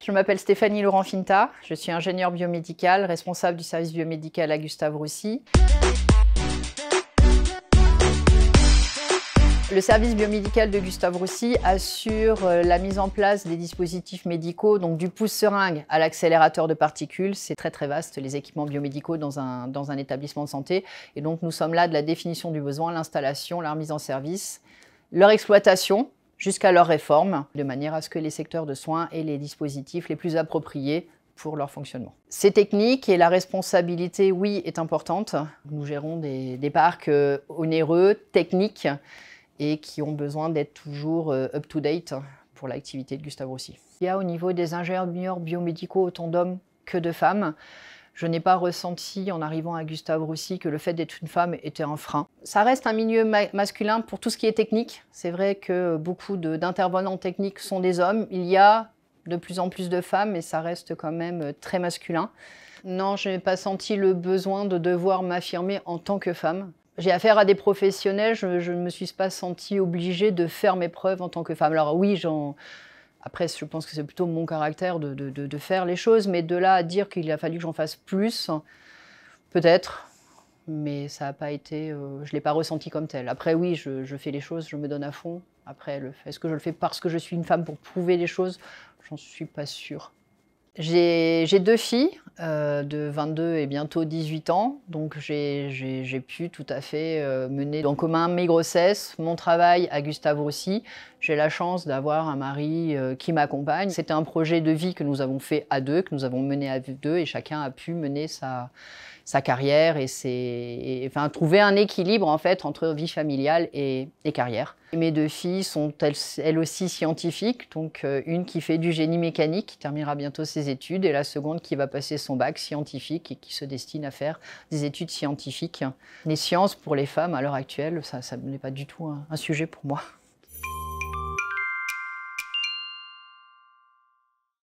Je m'appelle Stéphanie Laurent-Finta, je suis ingénieure biomédicale, responsable du service biomédical à Gustave Roussy. Le service biomédical de Gustave Roussy assure la mise en place des dispositifs médicaux, donc du pousse-seringue à l'accélérateur de particules. C'est très vaste, les équipements biomédicaux dans un établissement de santé. Et donc nous sommes là de la définition du besoin, l'installation, la remise en service, leur exploitation, jusqu'à leur réforme, de manière à ce que les secteurs de soins aient les dispositifs les plus appropriés pour leur fonctionnement. C'est technique et la responsabilité, oui, est importante. Nous gérons des parcs onéreux, techniques, et qui ont besoin d'être toujours up-to-date pour l'activité de Gustave Roussy. Il y a au niveau des ingénieurs biomédicaux autant d'hommes que de femmes. Je n'ai pas ressenti en arrivant à Gustave Roussy que le fait d'être une femme était un frein. Ça reste un milieu masculin pour tout ce qui est technique. C'est vrai que beaucoup d'intervenants techniques sont des hommes. Il y a de plus en plus de femmes, mais ça reste quand même très masculin. Non, je n'ai pas senti le besoin de devoir m'affirmer en tant que femme. J'ai affaire à des professionnels, je ne me suis pas sentie obligée de faire mes preuves en tant que femme. Alors oui, après je pense que c'est plutôt mon caractère de faire les choses, mais de là à dire qu'il a fallu que j'en fasse plus, peut-être, mais ça n'a pas été, je ne l'ai pas ressenti comme tel. Après oui, je fais les choses, je me donne à fond. Après, est-ce que je le fais parce que je suis une femme pour prouver les choses? J'en suis pas sûre. J'ai 2 filles de 22 et bientôt 18 ans, donc j'ai pu tout à fait mener en commun mes grossesses, mon travail à Gustave Roussy. J'ai la chance d'avoir un mari qui m'accompagne. C'était un projet de vie que nous avons fait à deux, que nous avons mené à deux, et chacun a pu mener sa carrière et enfin, trouver un équilibre en fait entre vie familiale et carrière. Mes 2 filles sont elles aussi scientifiques, donc une qui fait du génie mécanique, qui terminera bientôt ses études, et la seconde qui va passer son bac scientifique et qui se destine à faire des études scientifiques. Les sciences pour les femmes à l'heure actuelle, ça n'est pas du tout un sujet pour moi.